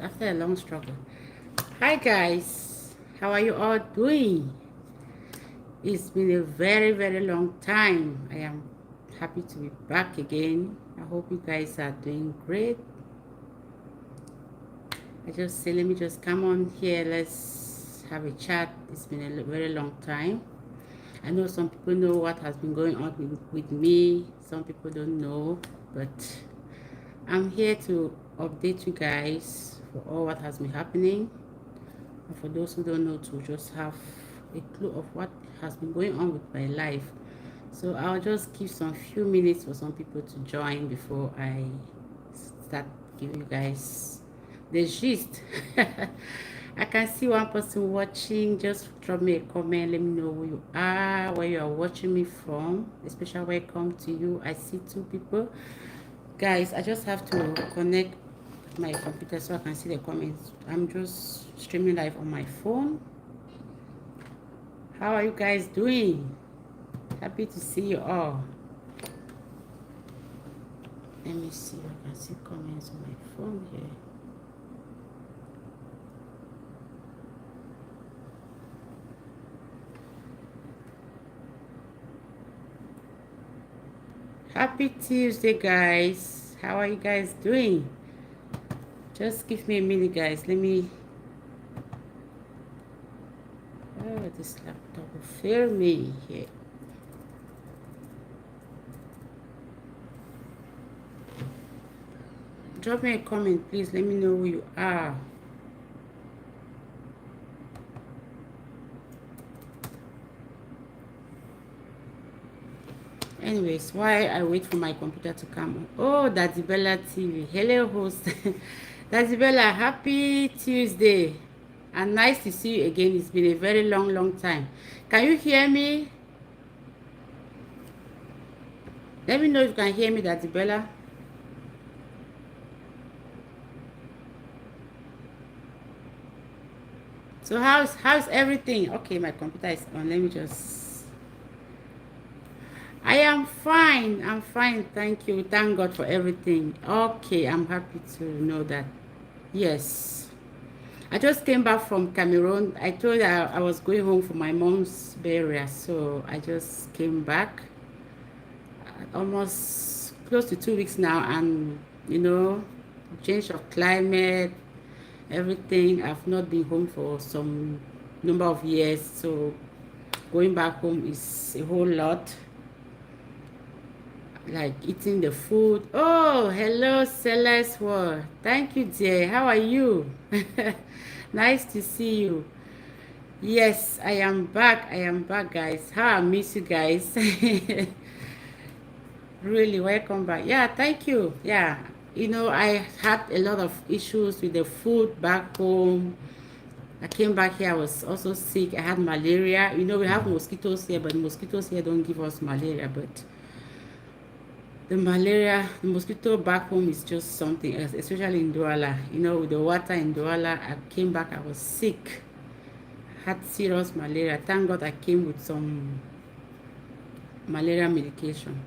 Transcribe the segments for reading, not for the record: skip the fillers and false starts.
after a long struggle. Hi guys, how are you all doing? It's been a very long time. I am happy to be back again. I hope you guys are doing great. I just say let me just come on here, let's have a chat. It's been a very long time. I know some people know what has been going on with me, some people don't know, but I'm here to update you guys for all what has been happening. And for those who don't know, to just have a clue of what has been going on with my life. So I'll just give some few minutes for some people to join before I start giving you guys the gist. I can see one person watching. Just drop me a comment, let me know who you are, where you are watching me from. A special welcome to you. I see two people. Guys, I just have to connect my computer so I can see the comments. I'm just streaming live on my phone. How are you guys doing? Happy to see you all. Let me see if I can see comments on my phone here. Happy Tuesday, guys. How are you guys doing? Just give me a minute, guys. Let me... Oh, this laptop will fail me here. Drop me a comment, please. Let me know who you are. Anyways, while I wait for my computer to come on. Oh, Daddy Bella TV. Hello, host. Daddy Bella, happy Tuesday. And nice to see you again. It's been a very long time. Can you hear me? Let me know if you can hear me, Daddy Bella. So how's everything? Okay, my computer is on. Let me just... I am fine. I'm fine. Thank you. Thank God for everything. Okay, I'm happy to know that. Yes. I just came back from Cameroon. I told you I was going home for my mom's burial. So I just came back. Almost close to 2 weeks now. And, change of climate, everything. I've not been home for some number of years. So going back home is a whole lot. Like eating the food. Oh, hello, Celeste World. Thank you, dear. How are you? Nice to see you. Yes, I am back. I am back, guys. How I miss you guys. Really, welcome back. Yeah, thank you. Yeah, I had a lot of issues with the food back home. I came back here. I was also sick. I had malaria. We have mosquitoes here, but the mosquitoes here don't give us malaria. But the mosquito back home is just something else, especially in Douala. With the water in Douala, I came back, I was sick. Had serious malaria. Thank God I came with some malaria medication.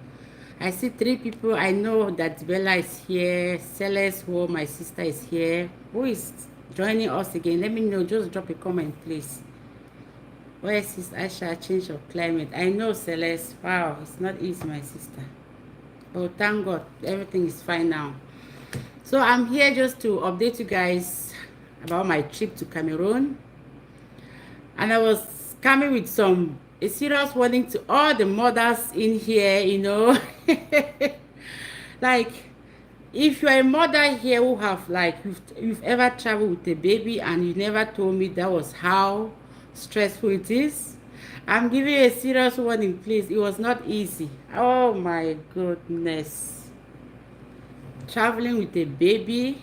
I see 3 people. I know that Bella is here. Celeste, who my sister, is here. Who is joining us again? Let me know. Just drop a comment, please. Where is Sister Aisha? Change of climate. I know, Celeste. Wow, it's not easy, my sister. But thank God, everything is fine now. So I'm here just to update you guys about my trip to Cameroon. And I was coming with a serious warning to all the mothers in here. Like, if you're a mother here who have, like, you've ever traveled with a baby and you never told me that was how stressful it is, I'm giving you a serious warning, please. It was not easy. Oh my goodness. Traveling with a baby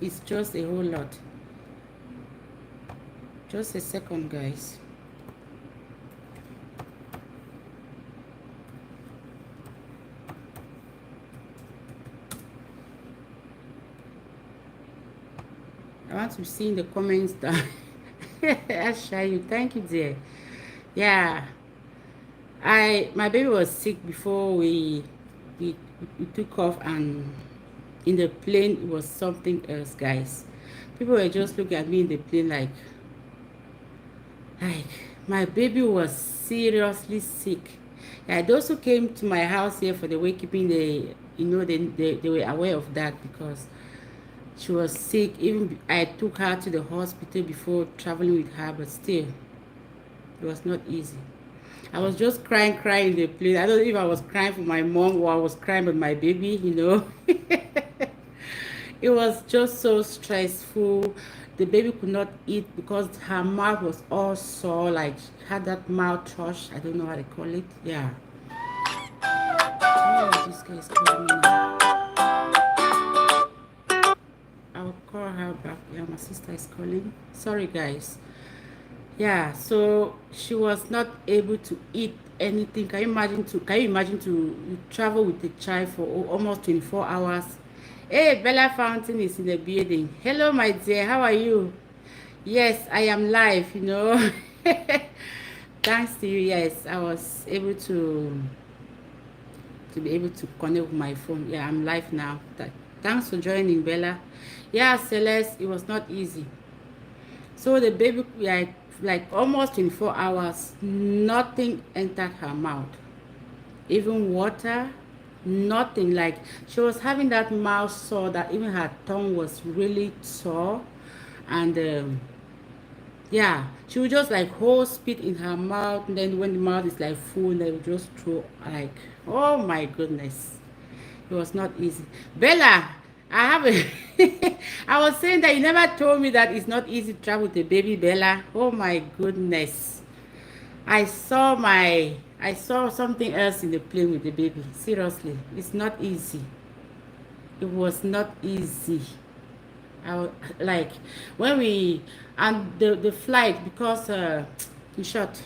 is just a whole lot. Just a second, guys. I want to see in the comments that I share you. Thank you, dear. Yeah. My baby was sick before we took off, and In the plane, it was something else, guys. People were just looking at me in the plane like my baby was seriously sick. Yeah, those who came to my house here for the wakekeeping, they were aware of that because she was sick. Even I took her to the hospital before traveling with her, but still, it was not easy. I was just crying in the plane. I don't know if I was crying for my mom or I was crying with my baby. It was just so stressful. The baby could not eat because her mouth was all sore, like she had that mouth thrush. I don't know how they call it. Yeah. Oh, this guy is calling me now. I'll call her back. Yeah, my sister is calling. Sorry, guys. Yeah, so she was not able to eat anything. Can you imagine to you travel with a child for almost 24 hours? Hey, Bella Fountain is in the building. Hello, my dear. How are you? Yes, I am live. Thanks to you, yes, I was able to be able to connect with my phone. Yeah, I'm live now. Thanks for joining, Bella. Yeah, Celeste, it was not easy. So the baby, like almost 24 hours, nothing entered her mouth. Even water, nothing. Like she was having that mouth sore that even her tongue was really sore. And yeah, she would just like hold spit in her mouth. And then when the mouth is like full, they would just throw like, oh my goodness. It was not easy. Bella, I have a I was saying that you never told me that it's not easy to travel with a baby, Bella. Oh my goodness. I saw something else in the plane with the baby. Seriously, it's not easy. It was not easy. Like when we and the flight because in short,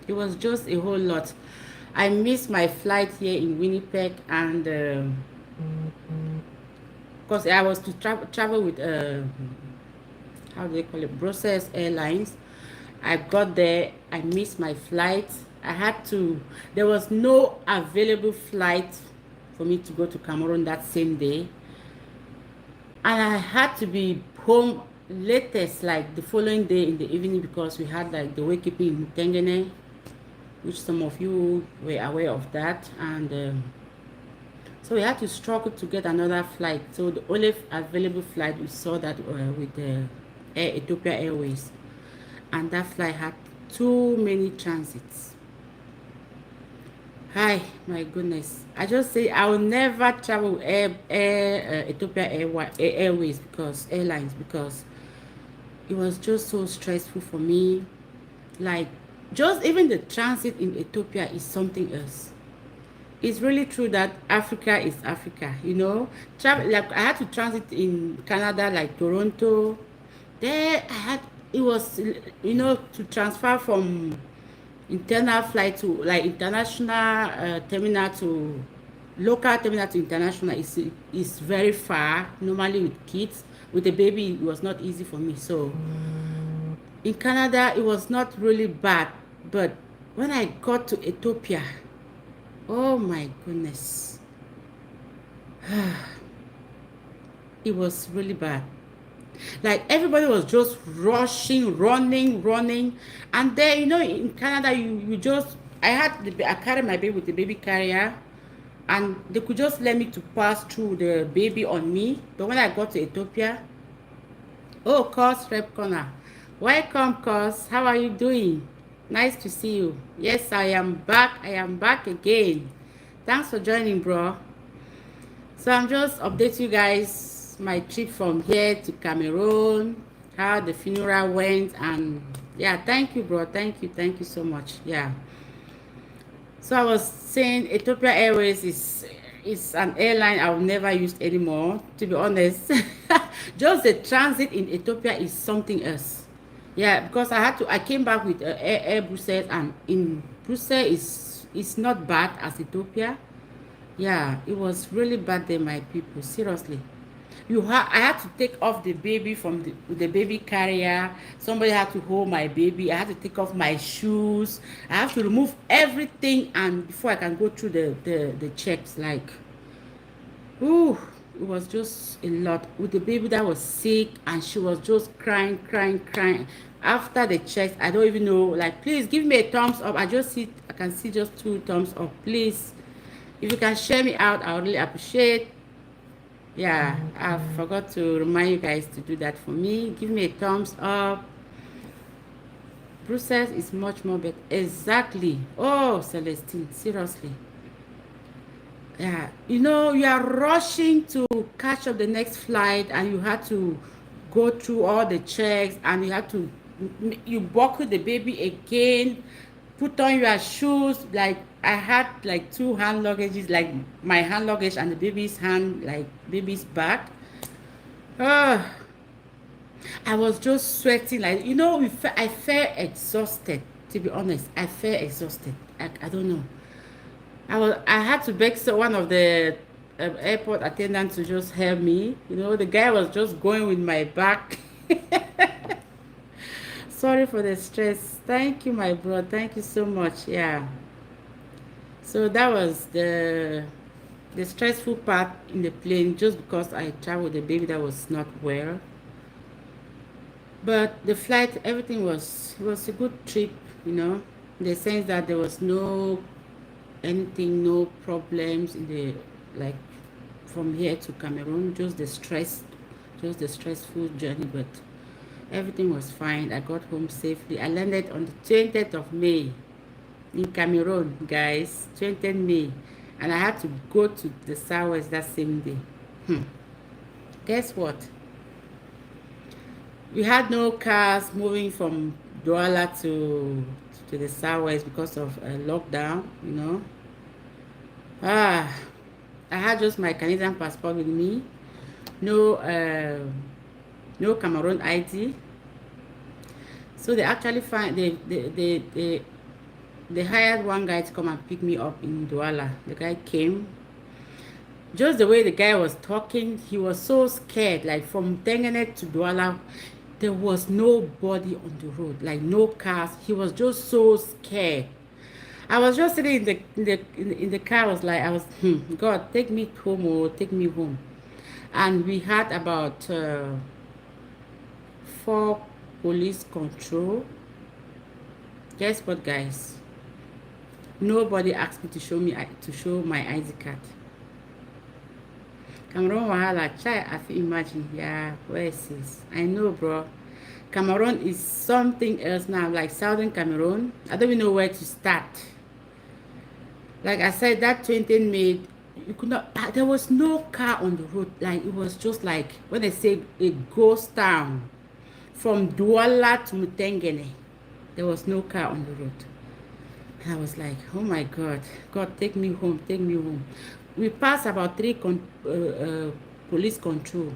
it was just a whole lot. I missed my flight here in Winnipeg and because I was to travel with how do they call it, Brussels Airlines. I got there, I missed my flight. I had to, there was no available flight for me to go to Cameroon that same day. And I had to be home latest like the following day in the evening because we had like the wakekeeping in Tengene, which some of you were aware of that. And so we had to struggle to get another flight. So the only available flight we saw that with the Ethiopia Airways, and that flight had too many transits. Hi, my goodness. I just say I will never travel with Ethiopia Airways because airlines because it was just so stressful for me. Like just even the transit in Ethiopia is something else. It's really true that Africa is Africa. Travel like I had to transit in Canada, like Toronto. There I had it was to transfer from internal flight to like international terminal to local terminal to international is very far. Normally with kids, with a baby, it was not easy for me. So in Canada, it was not really bad, but when I got to Ethiopia, oh my goodness, it was really bad. Like everybody was just rushing, running, and then in Canada you just I carried my baby with the baby carrier, and they could just let me to pass through the baby on me. But when I got to Ethiopia, oh, Cos Rep Corner, welcome, Cos. How are you doing? Nice to see you. Yes, I am back. I am back again. Thanks for joining, bro. So I'm just updating you guys my trip from here to Cameroon, how the funeral went, and yeah, thank you, bro. Thank you so much. Yeah. So I was saying Ethiopia Airways is an airline I will never use anymore, to be honest. Just the transit in Ethiopia is something else. Yeah, because I came back with Air Brussels, and in Brussels is not bad as Ethiopia. Yeah, it was really bad there, my people. Seriously. I had to take off the baby from the baby carrier. Somebody had to hold my baby. I had to take off my shoes. I have to remove everything and before I can go through the checks. Like, ooh, it was just a lot with the baby that was sick, and she was just crying, crying, crying. After the checks, I don't even know, like, please give me a thumbs up. I can see just 2 thumbs up. Please, if you can share me out, I would really appreciate. Yeah, I forgot to remind you guys to do that for me. Give me a thumbs up. Process is much more better. Exactly. Oh, Celestine, seriously. Yeah, you know, you are rushing to catch up the next flight, and you had to go through all the checks, and you had to, you buckle the baby again, put on your shoes. Like, I had like 2 hand luggages, like my hand luggage and the baby's hand, like baby's bag. Oh, I was just sweating, like, you know, I felt exhausted, to be honest. I felt exhausted. I don't know. I had to beg one of the airport attendants to just help me. You know, the guy was just going with my back. Sorry for the stress. Thank you, my bro. Thank you so much. Yeah. So that was the stressful part in the plane, just because I traveled with a baby that was not well. But the flight, everything was a good trip, you know, in the sense that there was no anything, no problems in the, like, from here to Cameroon, just the stress, just the stressful journey. But everything was fine. I got home safely. I landed on the 20th of May in Cameroon, guys. 20th May, and I had to go to the Southwest that same day. Guess what? We had no cars moving from Douala to the Southwest because of a lockdown, you know. I had just my Canadian passport with me. No, no Cameroon ID. So they actually they hired one guy to come and pick me up in Douala. The guy came. Just the way the guy was talking, he was so scared. Like, from Tengenet to Douala, there was nobody on the road, like no cars. He was just so scared. I was just sitting in the car. I was like, God, take me home, or take me home. And we had about 4 police control. Guess what, guys? Nobody asked me to show my ID card. Cameroon wahala, chai, I feel imagine. Yeah, where is this? I know, bro. Cameroon is something else now, like Southern Cameroon. I don't even know where to start. Like I said, that 20 May, you could not, there was no car on the road. Like, it was just like, when they say a ghost town, from Douala to Mutengene, there was no car on the road. And I was like, oh my God, God, take me home, take me home. We passed about 3 police control.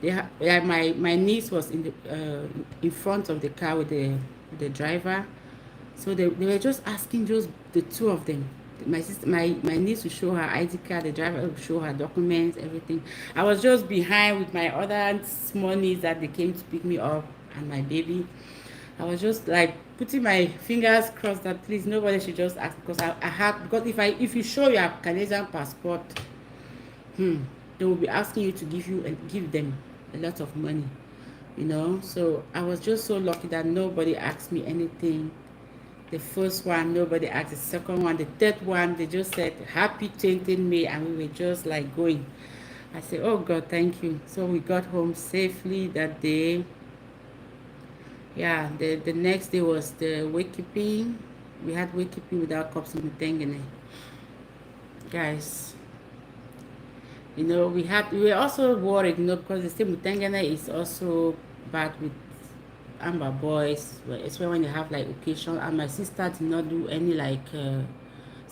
Yeah, my niece was in front of the car with the driver. So they were just asking just the 2 of them. My niece would show her ID card, the driver would show her documents, everything. I was just behind with my other small niece that they came to pick me up, and my baby. I was just like putting my fingers crossed that please nobody should just ask, because I had, because if you show your Canadian passport, they will be asking you to give them a lot of money, you know. So I was just so lucky that nobody asked me anything. The first one, nobody asked. The second one, the third one, they just said happy 20th May, and we were just like going. I said, oh God, thank you. So we got home safely that day. Yeah, the next day was the wakekeeping. We had wakekeeping without cops in Mutengene. Guys, you know, we were also worried, you know, because the state Mutengene is also bad with Amber boys, especially when they have like occasion. And my sister did not do any like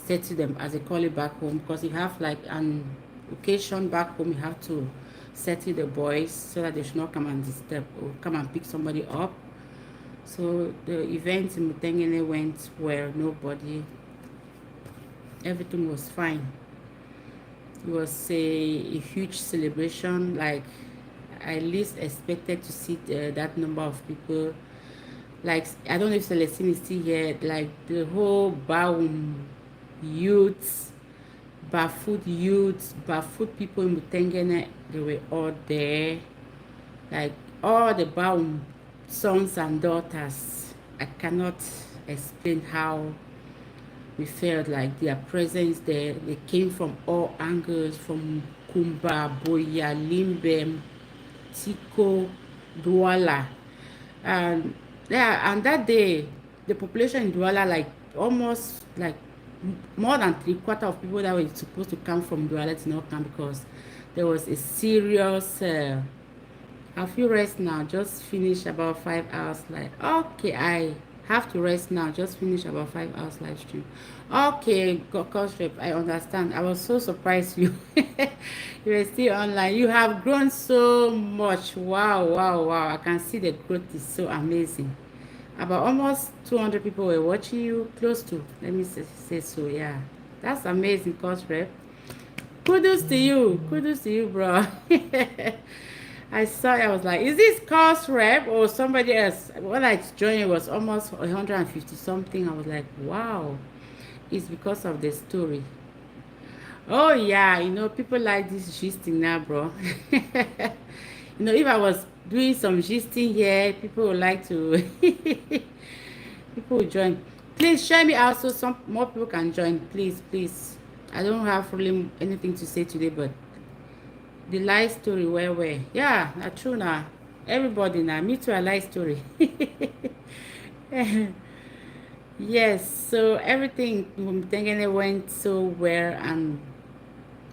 settle them, as they call it back home, because you have like an occasion back home, you have to settle the boys so that they should not come and disturb or come and pick somebody up. So the event in Mutengene went well. Nobody, everything was fine. It was a huge celebration. Like, I least expected to see that number of people. Like, I don't know if Celestine is still here. Like, the whole Baum youths, barefoot youths, barefoot people in Mutengene, they were all there. Like all the Baum sons and daughters. I cannot explain how we felt like their presence there. They came from all angles, from Kumba, Boya, Limbe, Tiko, Douala. And yeah, and that day, the population in Douala, like almost like more than 3/4 of people that were supposed to come from Douala did not come because there was a serious have you rest now? Just finish about 5 hours live. Okay, I have to rest now. Just finish about 5 hours live stream. Okay, coach rep, I understand. I was so surprised you you were still online. You have grown so much. Wow, wow, wow. I can see the growth is so amazing. About almost 200 people were watching you. Close to, let me say so, yeah. That's amazing, coach rep. Kudos to you. Kudos to you, bro. I saw it, I was like, is this course rep or somebody else? When I joined, it was almost 150 something. I was like, wow, it's because of the story. Oh, yeah, people like this gisting now, bro. If I was doing some gisting here, people would like to, people would join. Please share me out so some more people can join. Please, please. I don't have really anything to say today, but the life story where yeah, that's true now. Everybody now, me too, I like story. Yes, so everything thinking it went so well, and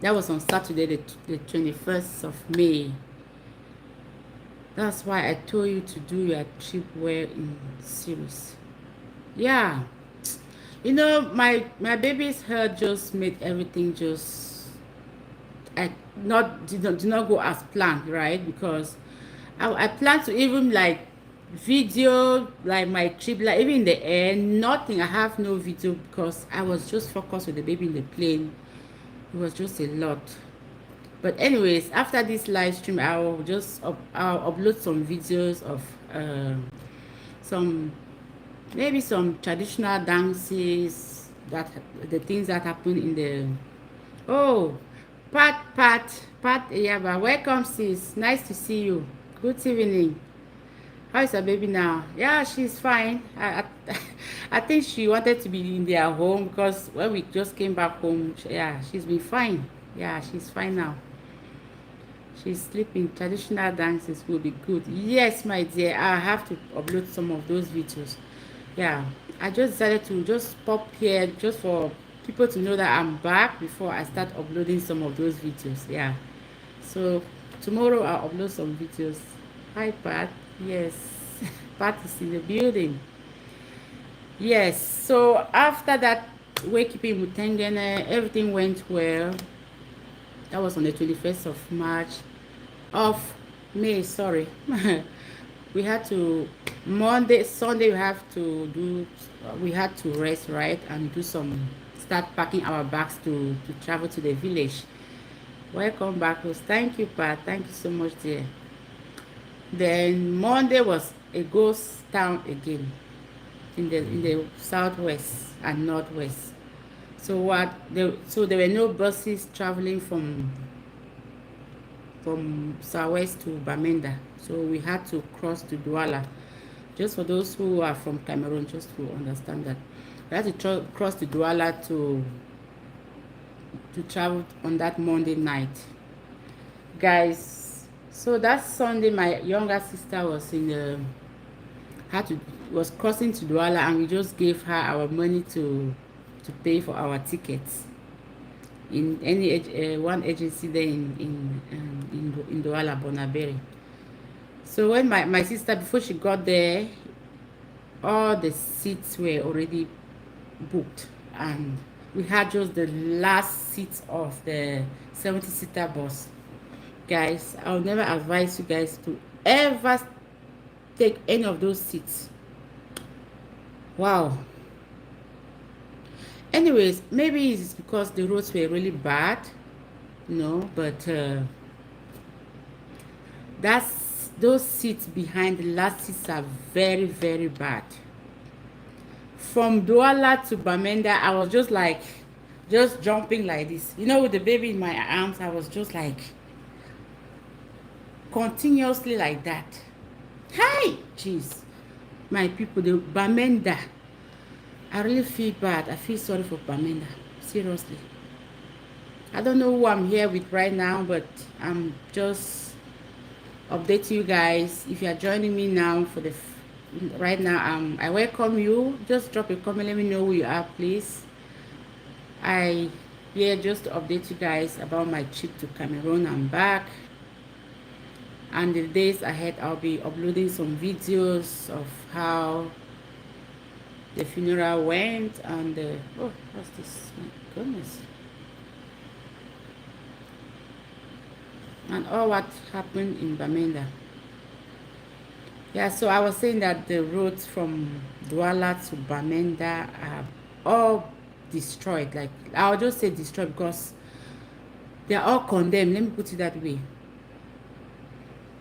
that was on Saturday, the 21st of May. That's why I told you to do your trip well in series. Yeah, my baby's health just made everything just did not go as planned, right? Because I plan to even like video like my trip, like even in the air, nothing. I have no video because I was just focused with the baby in the plane. It was just a lot. But anyways, after this live stream, I'll upload some videos of some maybe some traditional dances, that the things that happen in the oh Pat Yaba, welcome sis, nice to see you. Good evening. How is her baby now? Yeah, she's fine. I think she wanted to be in their home because when we just came back home, yeah, she's been fine. Yeah, she's fine now. She's sleeping. Traditional dances will be good. Yes, my dear, I have to upload some of those videos. Yeah, I just decided to just pop here just for people to know that I'm back before I start uploading some of those videos. Yeah, so tomorrow I'll upload some videos. Hi Pat. Yes, Pat is in the building. Yes, so after that wakekeeping with Tengene, everything went well. That was on the 21st of March of May, sorry. We had to Sunday we had to rest, right, and start packing our bags to travel to the village. Welcome back, Rose. Thank you, Pat. Thank you so much, dear. Then Monday was a ghost town again in the southwest and northwest. So there were no buses traveling from southwest to Bamenda. So we had to cross to Douala. Just for those who are from Cameroon, just to understand that. We had to cross to Douala to travel on that Monday night. Guys, so that Sunday my younger sister was crossing to Douala, and we just gave her our money to pay for our tickets in any one agency there in Douala, Bonaberi. So when my sister, before she got there, all the seats were already booked, and we had just the last seats of the 70-seater bus. Guys, I'll never advise you guys to ever take any of those seats. Wow. Anyways, maybe it's because the roads were really bad, but those seats behind the last seats are very, very bad. From Douala to Bamenda, I was just like just jumping like this. You know, with the baby in my arms, I was just like continuously like that. Hey, jeez, my people, the Bamenda. I really feel bad. I feel sorry for Bamenda. Seriously. I don't know who I'm here with right now, but I'm just updating you guys. If you are joining me now for the right now, I welcome you. Just drop a comment. Let me know who you are, please. I yeah, just to update you guys about my trip to Cameroon. I'm back, and the days ahead, I'll be uploading some videos of how the funeral went and oh, what's this? My goodness. And all what happened in Bamenda. Yeah, so I was saying that the roads from Douala to Bamenda are all destroyed. Like, I'll just say destroyed because they are all condemned. Let me put it that way.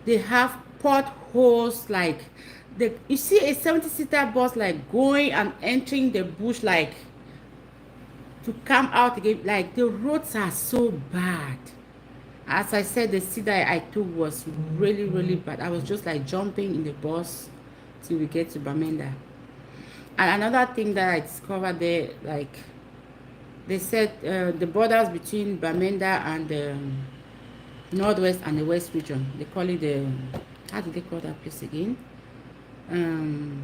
They have potholes like you see a 70-seater bus like going and entering the bush like to come out again. Like the roads are so bad. As I said, the seat that I took was really, really bad. I was just like jumping in the bus till we get to Bamenda. And another thing that I discovered there, like they said the borders between Bamenda and the northwest and the west region, they call it the, how do they call that place again? Um,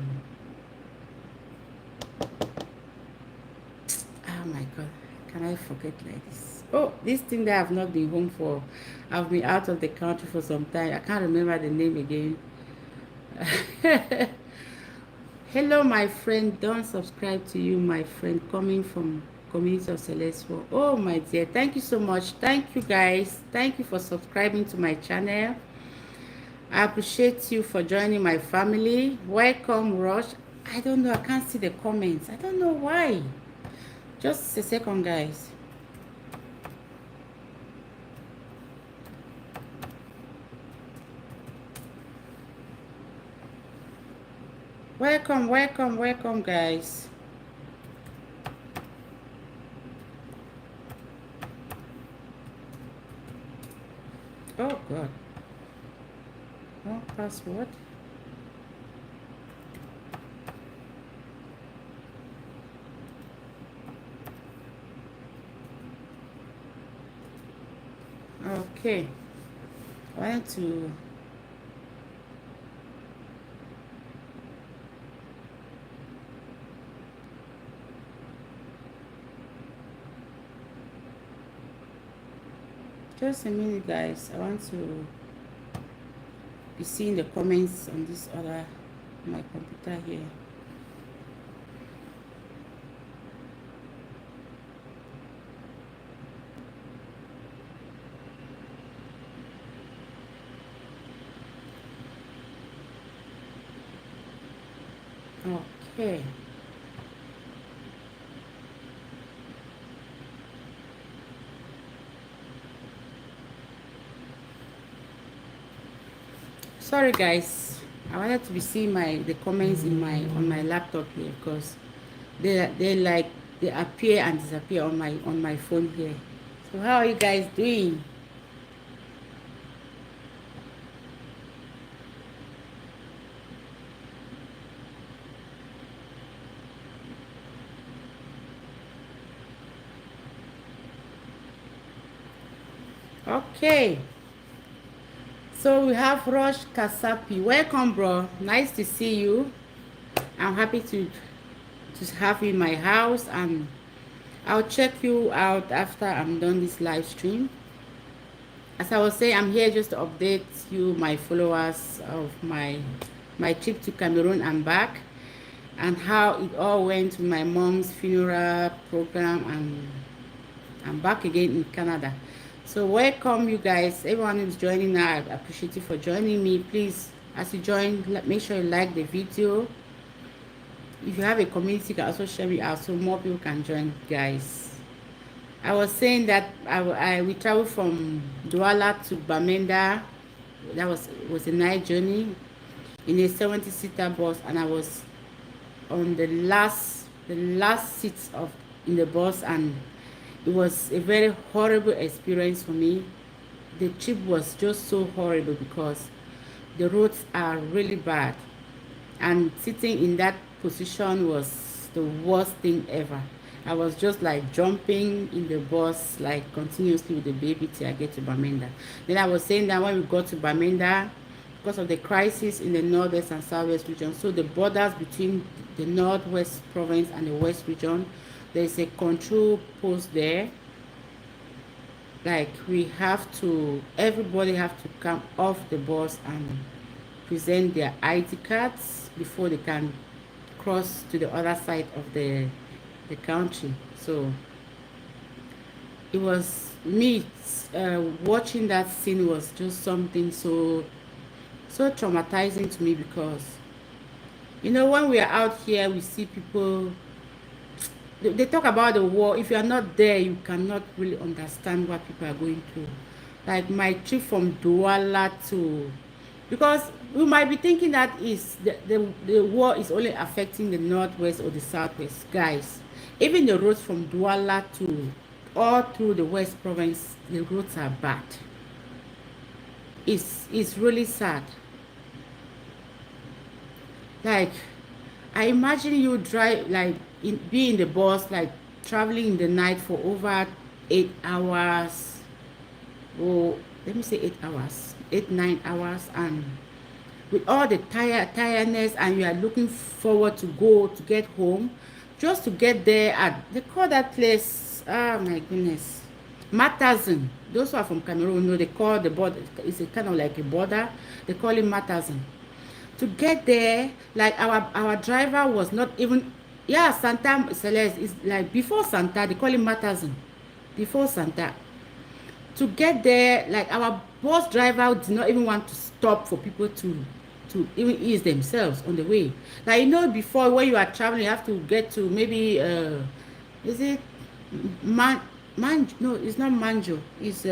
oh my God, can I forget like this? Oh, this thing that I've not been home for, I've been out of the country for some time. I can't remember the name again. Hello, my friend. Don't subscribe to you, my friend, coming from Community of Celestial. Oh, my dear. Thank you so much. Thank you, guys. Thank you for subscribing to my channel. I appreciate you for joining my family. Welcome, Rush. I don't know. I can't see the comments. I don't know why. Just a second, guys. Welcome, welcome, welcome, guys. Oh, God. No password. Okay. I wanted to... Just a minute, guys. I want to be seeing the comments on this other, my computer here. Okay. Sorry, guys. I wanted to be seeing the comments in my on my laptop here because they like they appear and disappear on my phone here. So how are you guys doing? Okay. So we have Rosh Kasapi. Welcome, bro. Nice to see you. I'm happy to have you in my house, and I'll check you out after I'm done this live stream. As I was saying, I'm here just to update you, my followers, of my trip to Cameroon and back, and how it all went with my mom's funeral program, and I'm back again in Canada. So welcome, you guys. Everyone who's joining now, I appreciate you for joining me. Please, as you join, make sure you like the video. If you have a community, you can also share it out so more people can join, guys. I was saying that we traveled from Douala to Bamenda. That was a night journey in a 70-seater bus, and I was on the last seats in the bus, and It was a very horrible experience for me. The trip was just so horrible because the roads are really bad, and sitting in that position was the worst thing ever. I was just like jumping in the bus like continuously with the baby till I get to Bamenda. Then I was saying that when we got to Bamenda, because of the crisis in the northwest and southwest region, so the borders between the northwest province and the west region, there is a control post there. Like we have to, everybody have to come off the bus and present their ID cards before they can cross to the other side of the country. So it was me, watching that scene was just something so traumatizing to me, because when we are out here we see people, they talk about the war. If you are not there, you cannot really understand what people are going through. Like my trip from Douala to, because we might be thinking that is the war is only affecting the northwest or the southwest. Guys, even the roads from Douala to all through the west province, the roads are bad. It's really sad. Like, I imagine you drive, like, be in the bus, like traveling in the night for over 8 hours, or let me say 8 hours, 8 9 hours, and with all the tiredness, and you are looking forward to go to get home, just to get there at, they call that place, oh my goodness, Matazin. Those who are from Cameroon know they call the border, it's a kind of like a border, they call it Matazin. To get there, like our driver was not even, yeah, Santa Celeste is like before Santa, they call it Matazin, before Santa. To get there, like our bus driver did not even want to stop for people to even ease themselves on the way. Like, before, when you are traveling, you have to get to maybe, is it no, it's not manjo, it's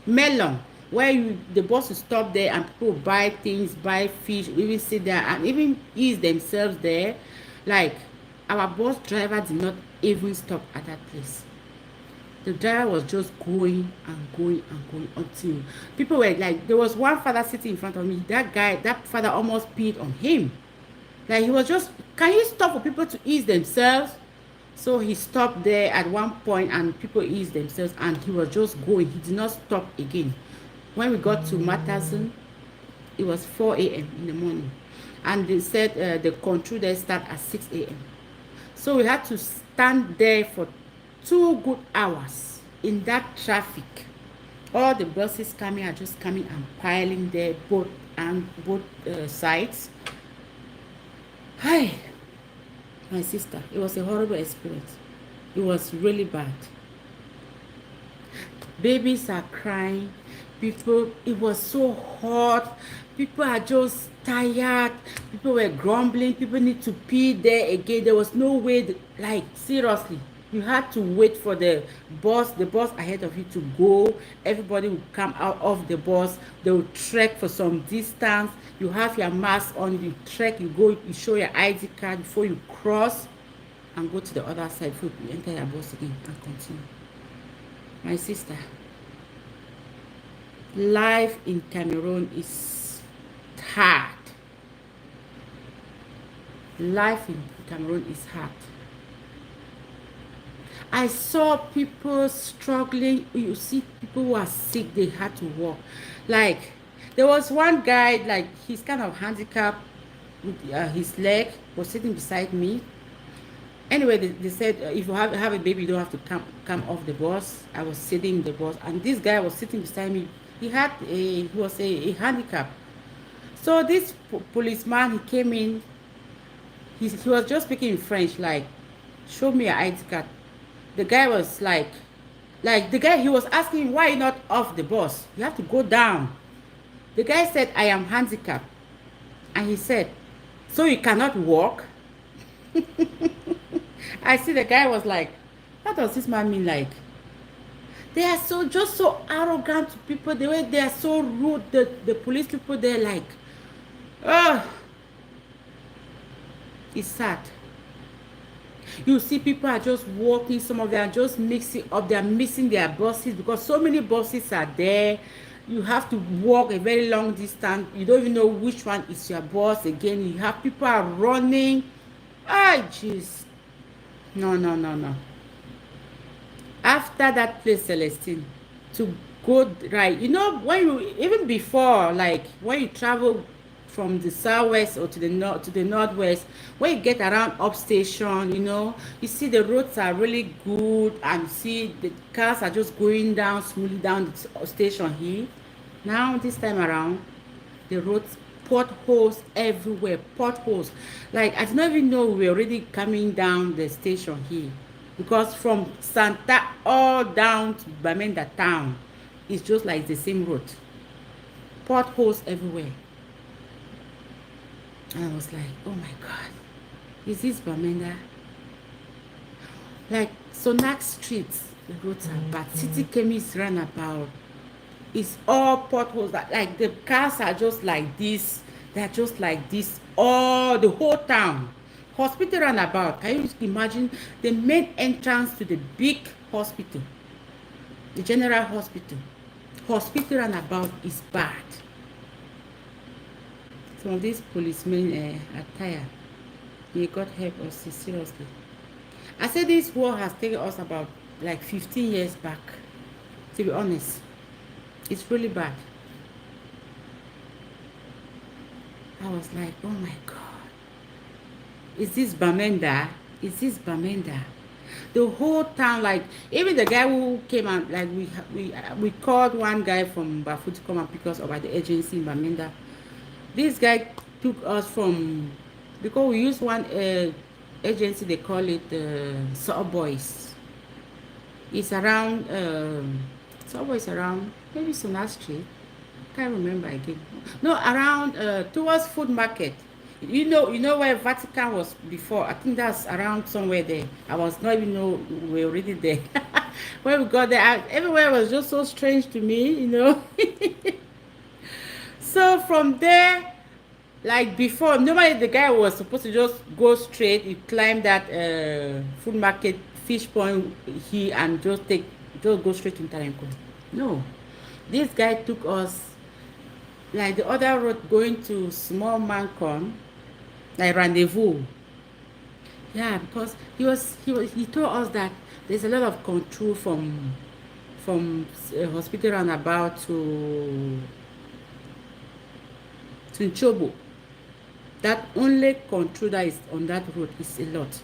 melon, where the bus will stop there and people buy things, buy fish, even sit there and even ease themselves there. Like, our bus driver did not even stop at that place. The driver was just going and going and going until people were like, there was one father sitting in front of me. That father almost peed on him. Like, he was just, can you stop for people to ease themselves? So he stopped there at one point and people eased themselves, and he was just going. He did not stop again. When we got to Matazin, it was 4 a.m. in the morning. And they said the control there start at 6 a.m. So we had to stand there for 2 good hours in that traffic. All the buses coming are just coming and piling there, both sides. Hi, my sister, it was a horrible experience. It was really bad. Babies are crying. People, it was so hot. People are just tired. People were grumbling. People need to pee there again. There was no way, like, seriously. You had to wait for the bus ahead of you to go. Everybody will come out of the bus. They will trek for some distance. You have your mask on. You trek, you go, you show your ID card before you cross and go to the other side before you enter your bus again and continue. My sister, life in Cameroon is hard. Life in Cameroon is hard. I saw people struggling. You see people who are sick, they had to walk. Like, there was one guy, like, he's kind of handicapped with his leg, was sitting beside me. Anyway, they said, if you have a baby, you don't have to come off the bus. I was sitting in the bus, and this guy was sitting beside me. He was a handicap. So this policeman, he came in. He was just speaking in French, like, show me your ID card. The guy was like the guy, he was asking, why you not off the bus? You have to go down. The guy said, I am handicapped. And he said, so you cannot walk? I see the guy was like, what does this man mean? Like, they are so arrogant to people. The way they are so rude. The police people, they're like, oh, it's sad. You see people are just walking, some of them are just mixing up, they are missing their buses because so many buses are there. You have to walk a very long distance, you don't even know which one is your bus again. You have people are running. Ah, jeez. No, no, no, no. After that place, Celestine, to go right, you know, when you even before, like when you travel from the southwest or to the north, to the northwest, when you get around up station, you know, you see the roads are really good, and see the cars are just going down smoothly down the station here. Now this time around, the roads, potholes everywhere, potholes. Like I did not even know we were already coming down the station here, because from Santa all down to Bamenda town, it's just like the same road, potholes everywhere. And I was like, oh my god, is this Bamenda? Like Sonak Street, the roads are bad. City Chemist roundabout, it's all potholes. Like the cars are just like this, they're just like this all the whole town. Hospital roundabout, can you imagine the main entrance to the big hospital, the general hospital? Hospital roundabout is bad. Some of these policemen are tired. May God help us seriously. I said this war has taken us about like 15 years back, to be honest. It's really bad. I was like, oh my god, is this Bamenda? Is this Bamenda? The whole town, like even the guy who came and like we called one guy from Bafu to come and pick us up at the agency in Bamenda. This guy took us from, because we use one agency, they call it Subboys. It's around Subboys around maybe Sonar Street. Can't remember again. No, around towards Food Market. You know where Vatican was before. I think that's around somewhere there. I was not even know we were already there. When we got there, everywhere was just so strange to me, you know. So from there, like before, normally the guy was supposed to just go straight. You climb that Food Market fish point here and just go straight to Tarenko. No, this guy took us like the other road going to Small Mancon, like Rendezvous. Yeah, because he told us that there's a lot of control from hospital roundabout to Nchobo. That only control that is on that road is a lot.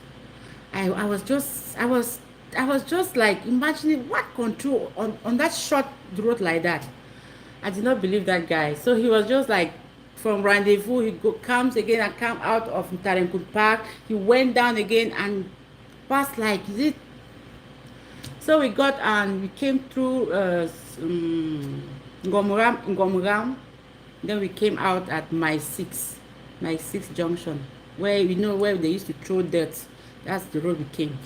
I was just like imagining what control on that short road like that. I did not believe that guy. So he was just like from Rendezvous, comes again and come out of Tarenkut Park. He went down again and passed like is it. So we got and we came through Ngomuram. Then we came out at my six junction, where you know where they used to throw dirt. That's the road we came.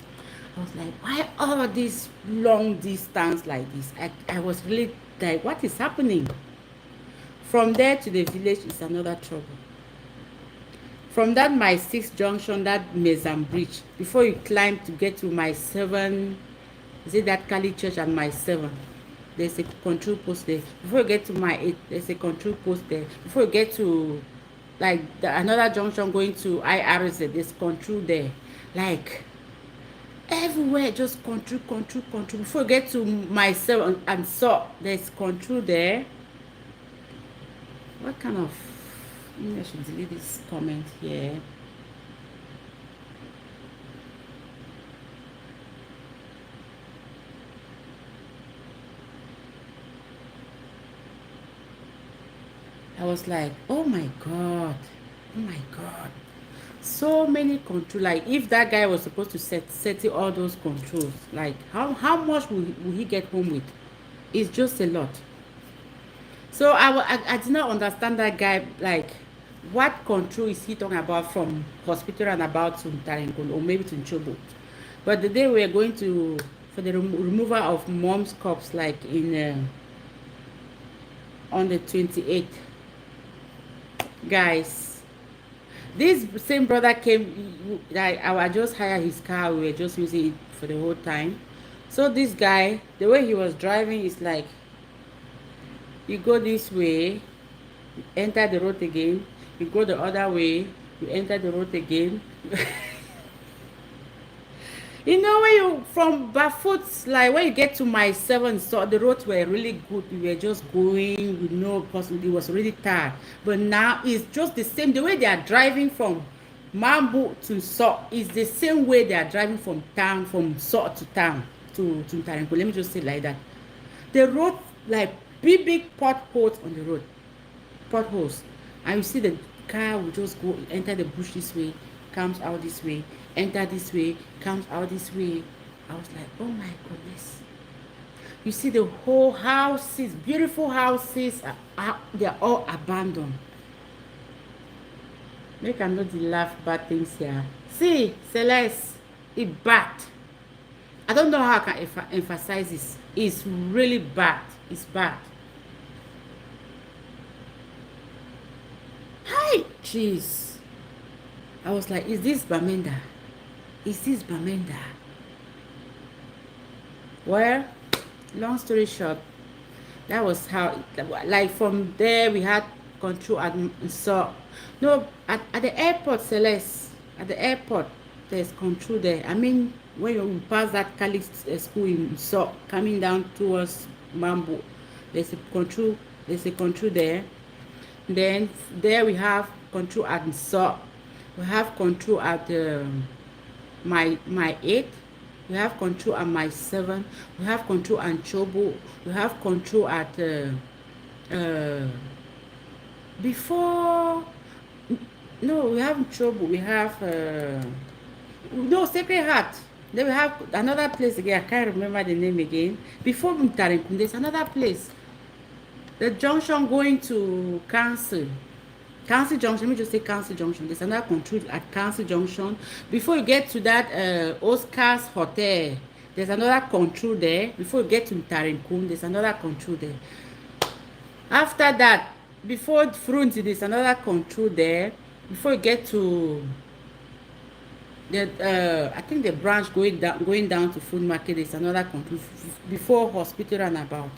I was like, why all this long distance like this? I was really like, what is happening? From there to the village is another trouble. From that my six junction, that Mezam Bridge, before you climb to get to my 7, is it that Kali Church and my 7? There's a control post there. Before you get to my 8, there's a control post there. Before you get to like another junction going to IRZ, there's control there. Like everywhere, just control. Before you get to my 7 and so there's control there. What kind of, maybe I should delete this comment here. I was like, oh my god, so many control. Like if that guy was supposed to set all those controls, like how much will he get home with? It's just a lot. So I did not understand that guy, like what control is he talking about from hospital and about to Tarenkon or maybe to Nchobo. But the day we were going to for the removal of mom's corpse, like in on the 28th, guys, This same brother came, like I just hired his car, we were just using it for the whole time. So this guy, the way he was driving is like, you go this way, enter the road again, you go the other way, you enter the road again. You know, when you from Bafoot, like when you get to my seven, so the roads were really good. We were just going with no person. It was really tired. But now it's just the same. The way they are driving from Mambu to So is the same way they are driving from town, from So to town to Tarenko. Let me just say it like that. The road, like big potholes on the road, potholes, and you see the car will just go enter the bush this way, comes out this way, enter this way, comes out this way. I was like, oh my goodness. You see the whole houses, beautiful houses, they're all abandoned. Make I not laugh bad things here. See, Celeste, it bad. I don't know how I can emphasize this. It's really bad. It's bad. Hi, jeez. I was like, is this Bamenda? Is this Bamenda? Well, long story short, that was how, like from there we had control and so, no, at the airport, Celeste, at the airport, there's control there. I mean, when you pass that Catholic school in So, coming down towards Mambo, there's a control there. Then there we have control at So. We have control at my 8. We have control at my 7. We have control at Chobo. We have control at before. No, we have Chobo. We have no, Sacred Heart. Then we have another place again. I can't remember the name again. Before Mutarenkum, there's another place. The junction going to Council. Council Junction, let me just say Council Junction. There's another control at Council Junction. Before you get to that Oscar's Hotel, there's another control there. Before you get to Tarenkum, there's another control there. After that, before Front, there's another control there. Before you get to the I think the branch going down to Food Market, there's another control before Hospital and about.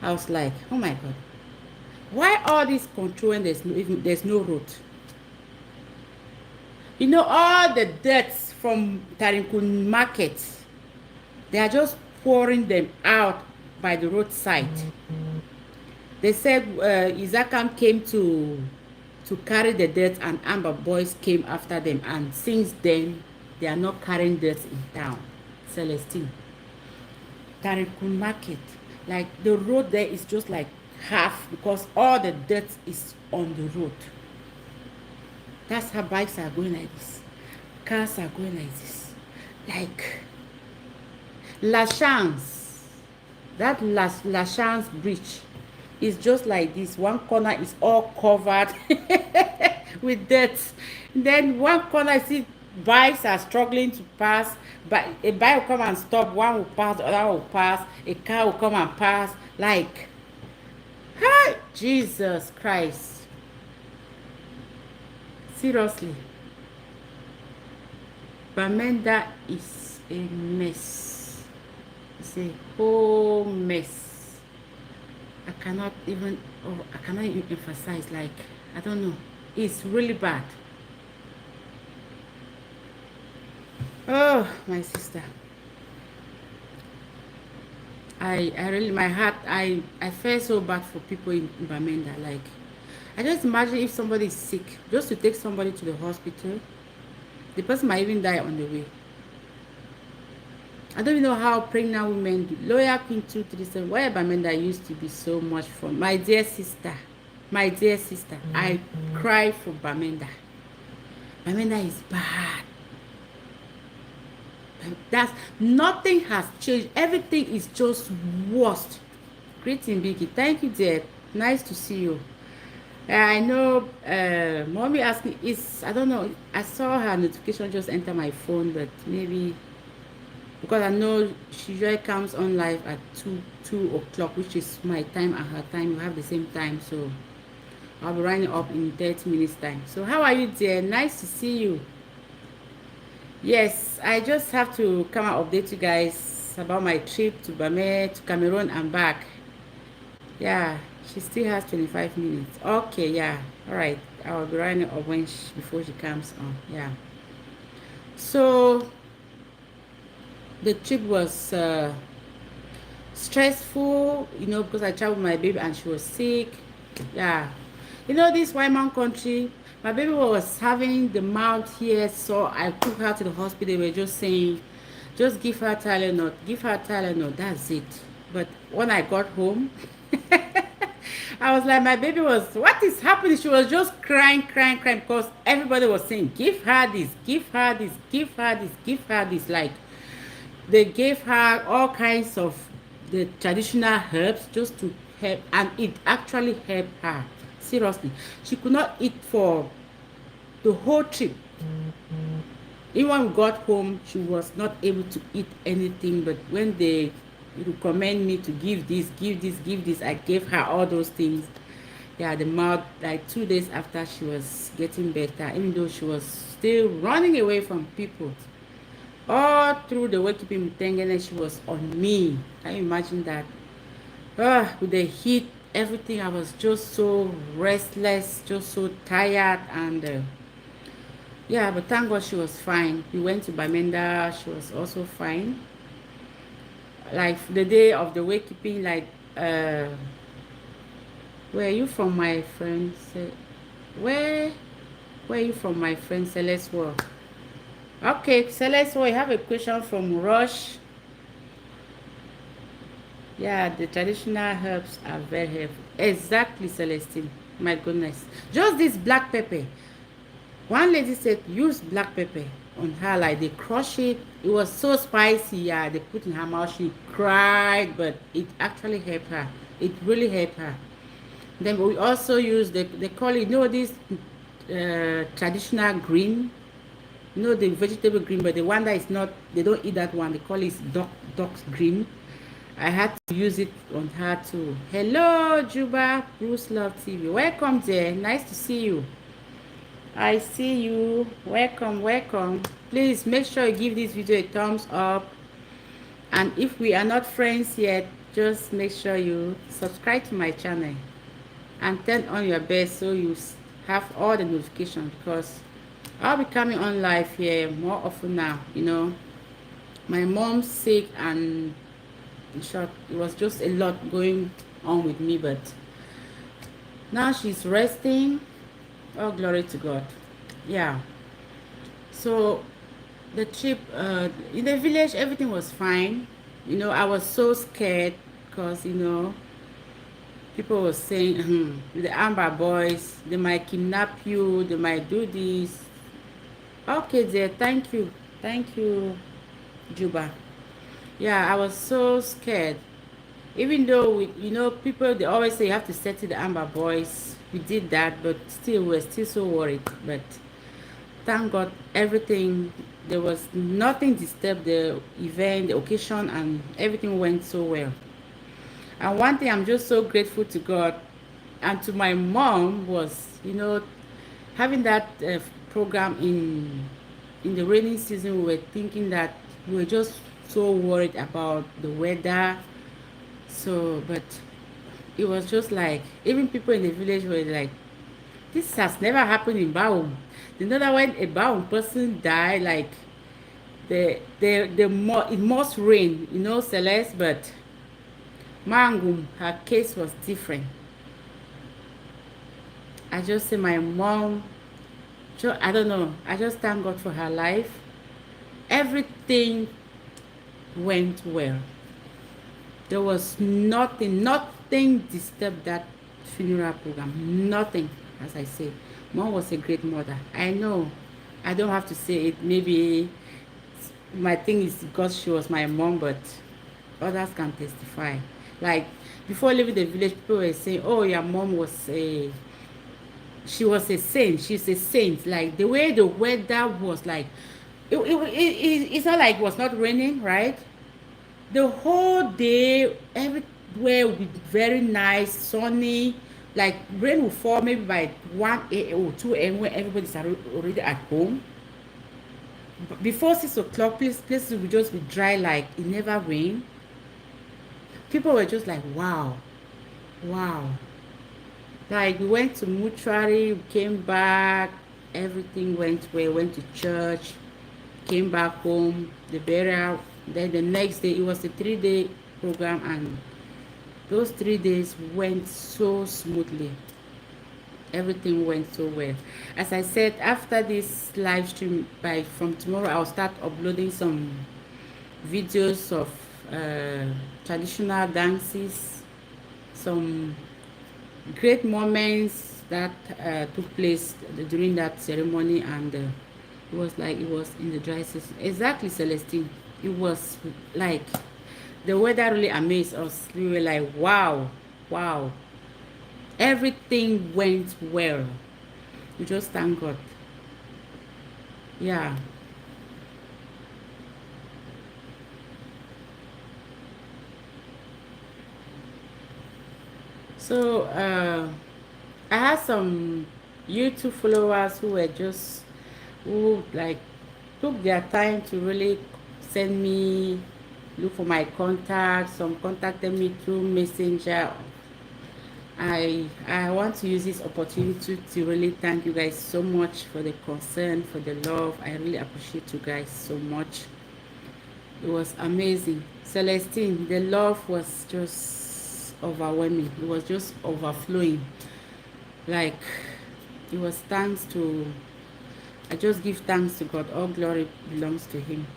I was like, oh my God. Why all this control when there's no road? You know, all the debts from Tarinkun market, they are just pouring them out by the roadside. They said Izakam came to carry the debt and Amber Boys came after them, and since then they are not carrying debts in town. Celestine, Tarinkun market, like the road there is just like half because all the dirt is on the road. That's how bikes are going like this, cars are going like this, like La Chance, that La Chance bridge is just like this. One corner is all covered with dirt, then one corner, see bikes are struggling to pass, but a bike will come and stop, one will pass, the other will pass, a car will come and pass, like, hey, Jesus Christ. Seriously. Bamenda is a mess. It's a whole mess. I cannot even emphasize, like, I don't know. It's really bad. Oh, my sister. I really, my heart, I feel so bad for people in Bamenda. Like, I just imagine if somebody is sick, just to take somebody to the hospital, the person might even die on the way. I don't even know how pregnant women do. Lawyer Queen 237, why Bamenda used to be so much fun. My dear sister, I cry for Bamenda. Bamenda is bad. That's nothing has changed. Everything is just worst. Greeting, Biggie. Thank you, dear. Nice to see you. I know mommy asked me, I don't know, I saw her notification just enter my phone, but maybe because I know she usually comes on live at 2 o'clock, which is my time and her time. We have the same time, so I'll be running up in 30 minutes time. So how are you dear? Nice to see you. Yes, I just have to come and update you guys about my trip to Bame, to Cameroon and back. Yeah, she still has 25 minutes. Okay, yeah. All right. I'll be running up when before she comes on. Yeah. So the trip was stressful, because I traveled with my baby and she was sick. Yeah. This white man country, my baby was having the mouth here, so I took her to the hospital. They were just saying, just give her Tylenol, give her Tylenol, that's it. But when I got home, I was like, my baby was, what is happening? She was just crying, crying, crying because everybody was saying, give her this, give her this, give her this, give her this. Like, they gave her all kinds of the traditional herbs just to help, and it actually helped her. Seriously, she could not eat for the whole trip. Even when we got home, she was not able to eat anything. But when they recommend me to give this, give this, give this, I gave her all those things. Yeah, the mouth, like 2 days after, she was getting better, even though she was still running away from people. All through the way keeping Mutengene, she was on me. Can you imagine that? With the heat, everything, I was just so restless, just so tired, and yeah, but thank God she was fine. We went to Bamenda, she was also fine. Like the day of the way keeping, like where are you from, my friend? Where are you from, my friend Celeste World? Okay, Celeste, I have a question from Rush. Yeah, the traditional herbs are very helpful. Exactly, Celestine. My goodness. Just this black pepper. One lady said use black pepper on her, like they crush it. It was so spicy, yeah. They put in her mouth. She cried, but it actually helped her. It really helped her. Then we also use they call it, this traditional green, the vegetable green, but the one that is not, they don't eat that one. They call it duck's green. I had to use it on her too. Hello, Juba, Bruce Love TV. Welcome there. Nice to see you. I see you. Welcome, welcome. Please make sure you give this video a thumbs up. And if we are not friends yet, just make sure you subscribe to my channel and turn on your bell so you have all the notifications, because I'll be coming on live here more often now. My mom's sick, and in short, it was just a lot going on with me, but now she's resting. Oh, glory to God. Yeah. So the trip in the village, everything was fine. I was so scared because people were saying the Amber boys, they might kidnap you, they might do this. Okay, dear, thank you, Juba. Yeah, I was so scared. Even though people, they always say you have to settle the Amber boys. We did that, but still we're still so worried. But thank God, everything, there was nothing disturbed the event, the occasion, and everything went so well. And one thing I'm just so grateful to God and to my mom was, having that program in the rainy season. We were thinking that we were just so worried about the weather. So, but it was just like, even people in the village were like, this has never happened in Baum. You know that when a Baum person died, like it must rain, Celeste, but Mangum, her case was different. I just say my mom, I don't know, I just thank God for her life. Everything went well. There was nothing disturbed that funeral program. Nothing, as I say. Mom was a great mother. I know. I don't have to say it. Maybe my thing is because she was my mom, but others can testify. Like, before leaving the village, people were saying, oh, your mom was she was a saint. She's a saint. Like, the way the weather was, like, it's not like it was not raining, right? The whole day, everywhere was very nice, sunny. Like rain will fall maybe by 1 a.m. or 2 a.m. when everybody's already at home. Before 6 o'clock, places will just be dry, like it never rain. People were just like, wow, wow. Like we went to mortuary, we came back, everything went well, went to church, came back home, the burial. Then the next day, it was a 3-day program, and those 3 days went so smoothly. Everything went so well. As I said, after this live stream, by from tomorrow, I'll start uploading some videos of traditional dances, some great moments that took place during that ceremony, and it was like it was in the dry season. Exactly, Celestine. It was like the weather really amazed us. We were like, wow, wow. Everything went well. We just thank God. Yeah. So I had some YouTube followers who were just who like took their time to really send me, look for my contact. Some contacted me through Messenger. I want to use this opportunity to really thank you guys so much for the concern, for the love. I really appreciate you guys so much. It was amazing. Celestine, the love was just overwhelming. It was just overflowing. Like, it was thanks to, I just give thanks to God. All glory belongs to Him,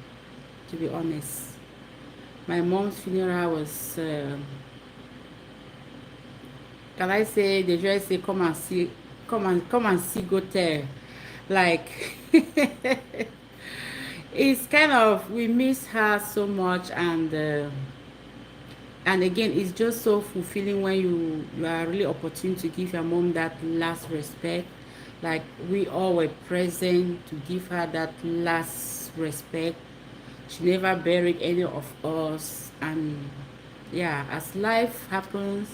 to be honest. My mom's funeral was, can I say, they just say, come and see, come and see, go there. Like, it's kind of, we miss her so much, and again, it's just so fulfilling when you are really opportune to give your mom that last respect. Like we all were present to give her that last respect. She never buried any of us, and yeah, as life happens,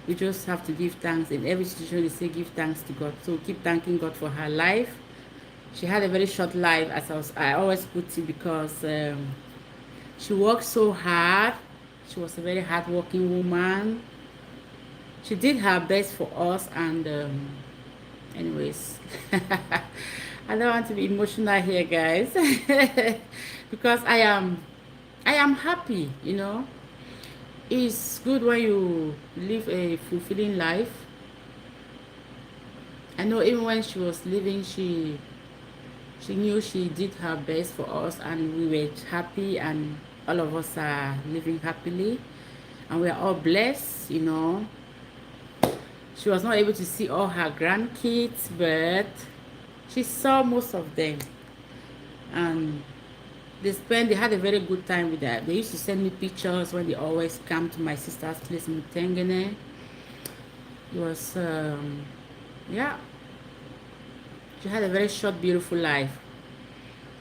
we just have to give thanks. In every situation, they say give thanks to God. So keep thanking God for her life. She had a very short life, as I always put it, because she worked so hard. She was a very hardworking woman. She did her best for us, and anyways, I don't want to be emotional here, guys, because I am happy. It's good when you live a fulfilling life. I know even when she was living, she knew she did her best for us, and we were happy, and all of us are living happily, and we are all blessed. She was not able to see all her grandkids, but she saw most of them, and they had a very good time with that. They used to send me pictures when they always come to my sister's place in Tengene. It was yeah, she had a very short, beautiful life.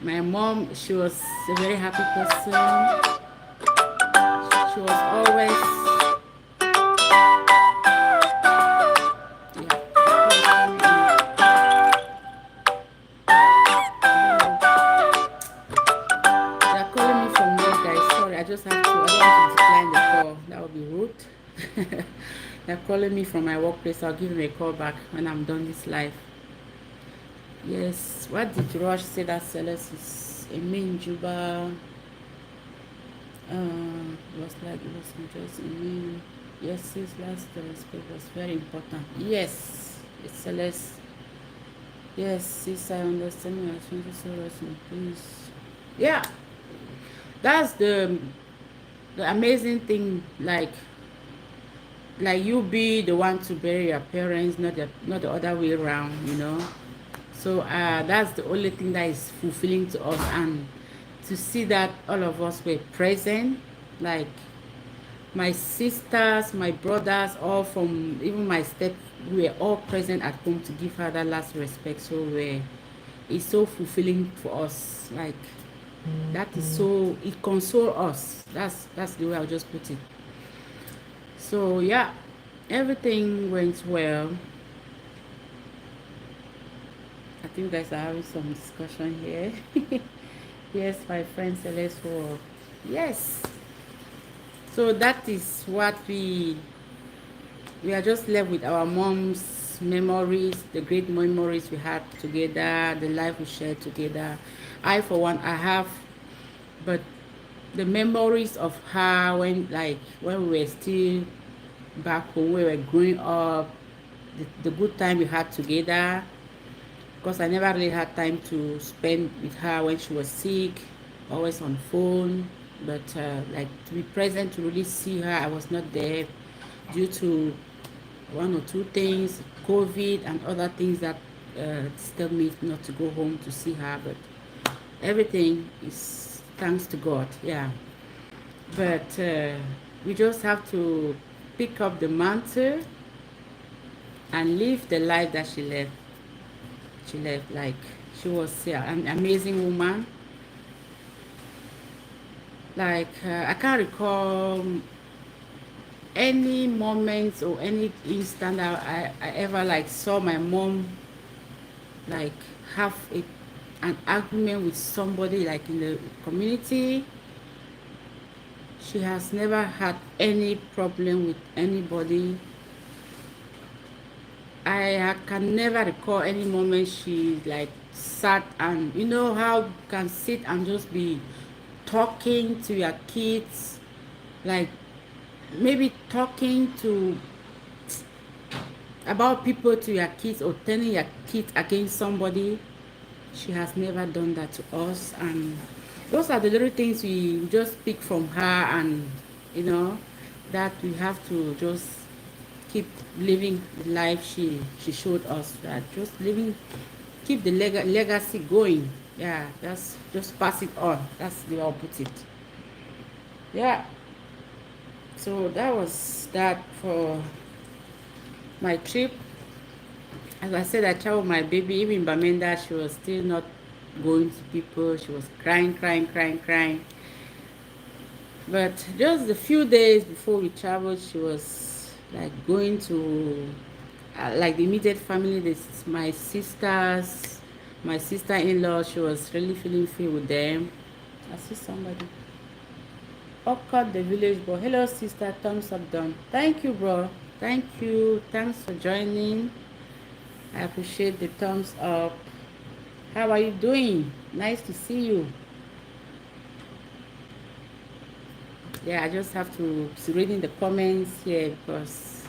My mom, she was a very happy person. She was always, they're calling me from work, guys. Sorry, I just have to, I don't want to decline the call. That would be rude. They're calling me from my workplace. I'll give them a call back when I'm done this live. Yes, what did Rush say that Celeste is a main Juba? It was a main. Yes, his last respect was very important. Yes, it's Celeste. Yes, sis, I understand you are trying to say rest in peace. Yeah, that's the amazing thing. Like you be the one to bury your parents, not the other way around. So that's the only thing that is fulfilling to us, and to see that all of us were present, like my sisters, my brothers, all from even my step, we were all present at home to give her that last respect. So it's so fulfilling for us. Like that is so, it consoles us. That's the way I'll just put it. So yeah, Everything went well. I think you guys are having some discussion here. Yes, my friend Celeste for yes. So that is what we are just left with our mom's memories, the great memories we had together, the life we shared together. I for one I have, but the memories of her when we were still back home, we were growing up, the good time we had together, because I never really had time to spend with her when she was sick, always on phone. But like to be present to really see her, I was not there due to one or two things, COVID and other things that still me not to go home to see her. But everything is thanks to God, yeah. But we just have to pick up the mantle and live the life that she left. She left like she was an amazing woman. Like I can't recall any moment or any instant I ever like saw my mom like have an argument with somebody like in the community. She has never had any problem with anybody. I can never recall any moment she like sat and you know how you can sit and just be talking to your kids, like maybe talking to about people to your kids or turning your kids against somebody. She has never done that to us, and those are the little things we just pick from her, and you know that we have to just keep living the life she showed us, that just living, keep the legacy going. Yeah, that's just pass it on. That's the way I'll put it. Yeah. So that was that for my trip. As I said, I traveled my baby. Even in Bamenda, she was still not going to people. She was crying, crying, crying, crying. But just a few days before we traveled, she was like going to like the immediate family. This my sister-in-law. She was really feeling free with them. I see somebody. Occurred the village boy. Hello, sister. Thumbs up, done. Thank you, bro. Thank you. Thanks for joining. I appreciate the thumbs up. How are you doing? Nice to see you. Yeah, I just have to read in the comments here because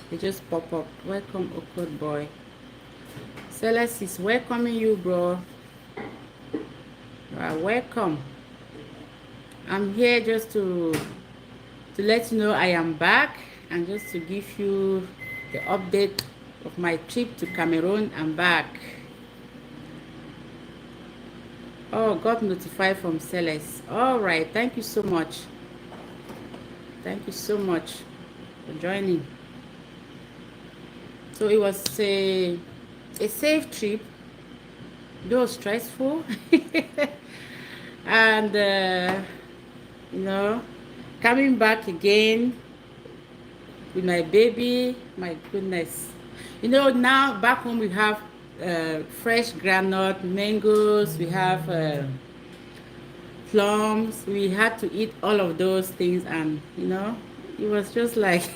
they just pop up. Welcome, awkward boy. Celeste is welcoming you, bro. You are welcome. I'm here just to let you know I am back and just to give you the update of my trip to Cameroon. I'm back. Oh, got notified from Celeste. All right, thank you so much. Thank you so much for joining. So it was a safe trip, though stressful. And you know, coming back again with my baby, my goodness. You know, now back home we have fresh granite, mangoes, we have plums. We had to eat all of those things, and you know, it was just like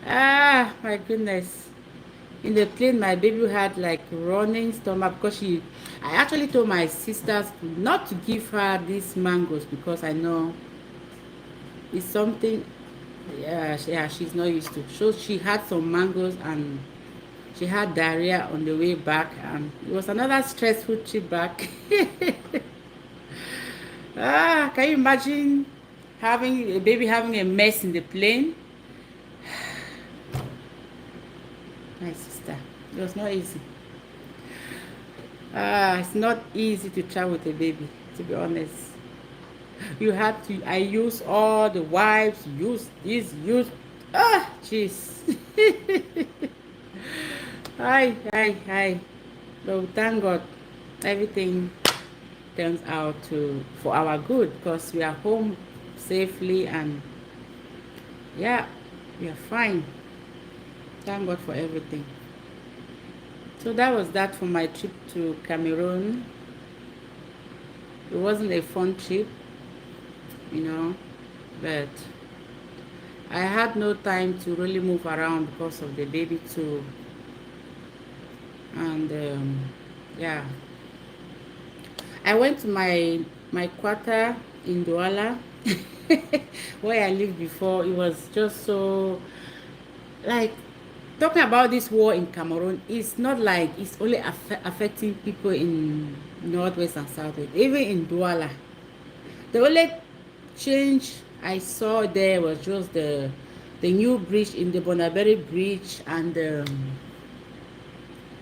ah, my goodness. In the plane, my baby had like running stomach because I actually told my sisters not to give her these mangoes because I know it's something, yeah, she's not used to. So she had some mangoes and she had diarrhea on the way back, and it was another stressful trip back. Ah, can you imagine having a baby having a mess in the plane? My sister, it was not easy. It's not easy to travel with a baby, to be honest. You had to, I use all the wipes, use this, jeez. Hi. So thank God, everything turns out for our good because we are home safely, and yeah, We are fine. Thank God for everything. So that was that for my trip to Cameroon. It wasn't a fun trip, you know, but I had no time to really move around because of the baby too. And yeah, I went to my quarter in Douala where I lived before. It was just so like talking about this war in Cameroon. It's not like it's only affecting people in northwest and southwest. Even in Douala, the only change I saw there was just the new bridge in the Bonaberi Bridge, and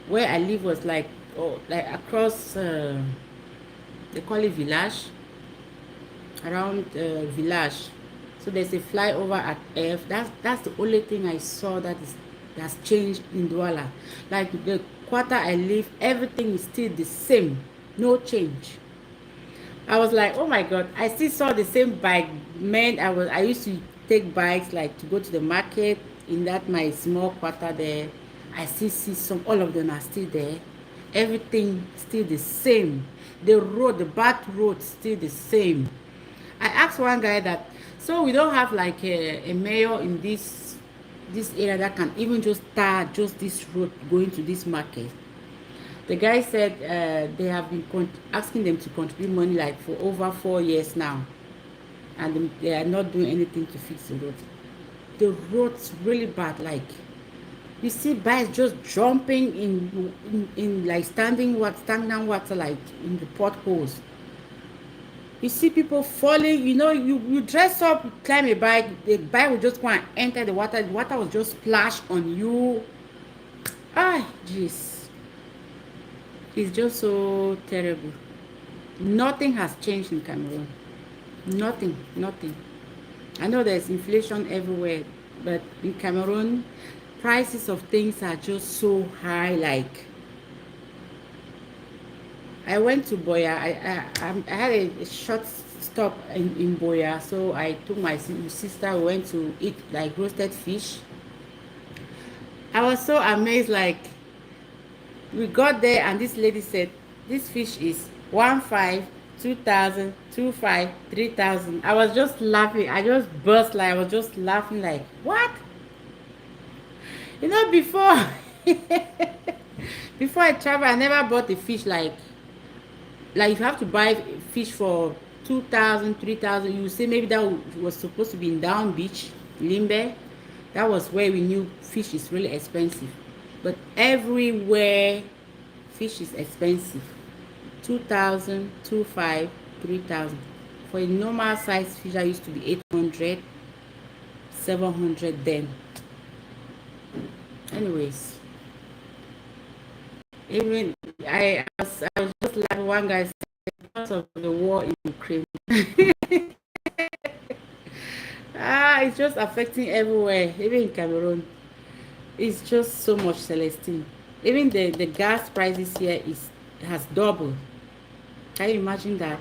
where I live was like, oh, like across they call it village, around village. So there's a flyover at F. That's the only thing I saw that's changed in Douala. Like the quarter I live, everything is still the same, no change. I was like, oh my God, I still saw the same bike. Man, I used to take bikes like to go to the market in that my small quarter there. I still see some, all of them are still there. Everything still the same. The road, the back road still the same. I asked one guy that, so we don't have like a mayor in this area that can even just start just this road going to this market. The guy said they have been asking them to contribute money like for over 4 years now, and they are not doing anything to fix the road. The road's really bad. Like you see bikes just jumping in like standing stagnant water, like in the potholes. You see people falling. You know, you dress up, climb a bike, the bike will just go and enter the water. The water will just splash on you. Ah, jeez, it's just so terrible. Nothing has changed in Cameroon. Nothing, nothing. I know there's inflation everywhere, but in Cameroon, prices of things are just so high. Like, I went to Boya. I had a short stop in Boya, so I took my sister. We went to eat like roasted fish. I was so amazed. Like, we got there and this lady said this fish is 1 5 2,000 2 5 3,000. I was just laughing. I just burst, like I was just laughing like, what? You know, before before I travel, I never bought a fish like you have to buy fish for 2,000 3,000. You say maybe that was supposed to be in Down Beach, Limbe. That was where we knew fish is really expensive. But everywhere fish is expensive. 2,000 2 5 3,000. For a normal size fish that used to be 800 700 then. Anyways, even I was just like one guy said, because of the war in Ukraine. It's just affecting everywhere, even in Cameroon. It's just so much, Celestine. Even the gas prices here has doubled. Can you imagine that?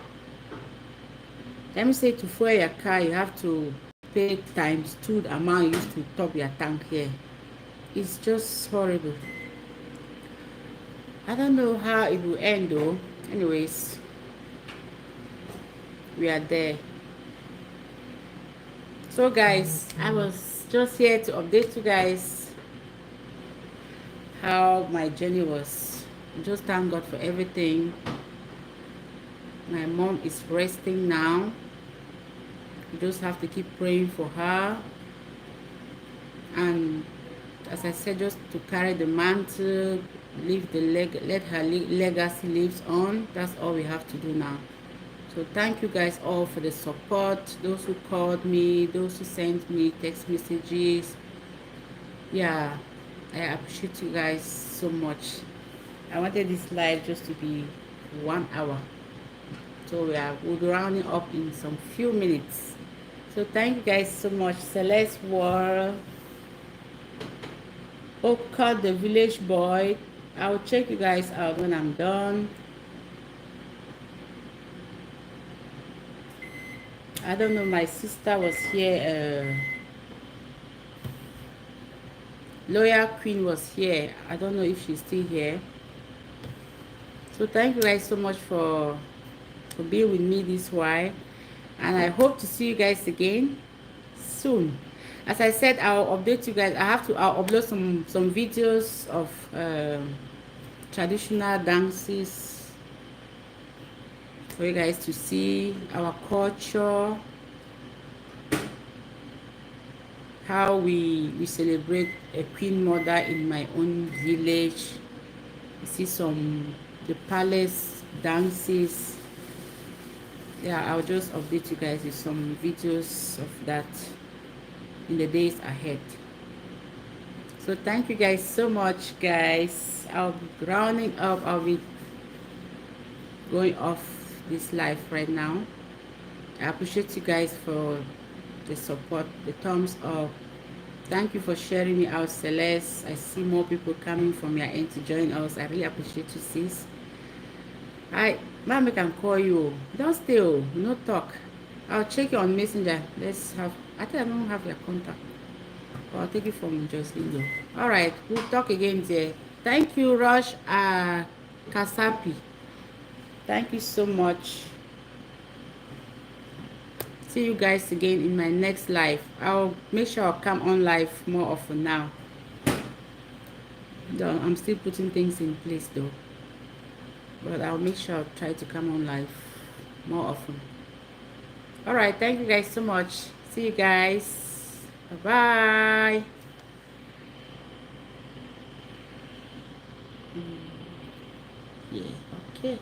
Let me say, to fuel your car, you have to pay times two the amount you used to top your tank here. It's just horrible. I don't know how it will end though. Anyways, we are there. So guys, I was just here to update you guys how my journey was. Just thank God for everything. My mom is resting now. You just have to keep praying for her, and as I said, just to carry the mantle, let her legacy lives on. That's all we have to do now. So thank you guys all for the support, those who called me, those who sent me text messages. Yeah, I appreciate you guys so much. I wanted this live just to be 1 hour, so we'll be rounding up in some few minutes. So thank you guys so much. Celeste War, Oka the village boy. I'll check you guys out when I'm done. I don't know, my sister was here Loyal Queen was here. I don't know if she's still here. So thank you guys so much for being with me this while, and I hope to see you guys again soon. As I said, I'll update you guys. I'll upload some videos of traditional dances for you guys to see our culture, how we celebrate a queen mother in my own village. You see some the palace dances. Yeah, I'll just update you guys with some videos of that in the days ahead. So thank you guys so much, guys. I'll be rounding up. I'll be going off this live right now. I appreciate you guys for the support, the thumbs up. Thank you for sharing me out, Celeste. I see more people coming from your end to join us. I really appreciate you, sis. Hi, Mama can call you. Don't stay, no talk. I'll check you on Messenger. Let's have, I think I don't have your contact. I'll take it from Jocelyn though. All right, we'll talk again there. Thank you, Rush Kasapi. Thank you so much. See you guys again in my next live. I'll make sure I'll come on live more often now. Though I'm still putting things in place though. But I'll make sure I'll try to come on live more often. All right, thank you guys so much. See you guys. Bye-bye. Yeah, okay.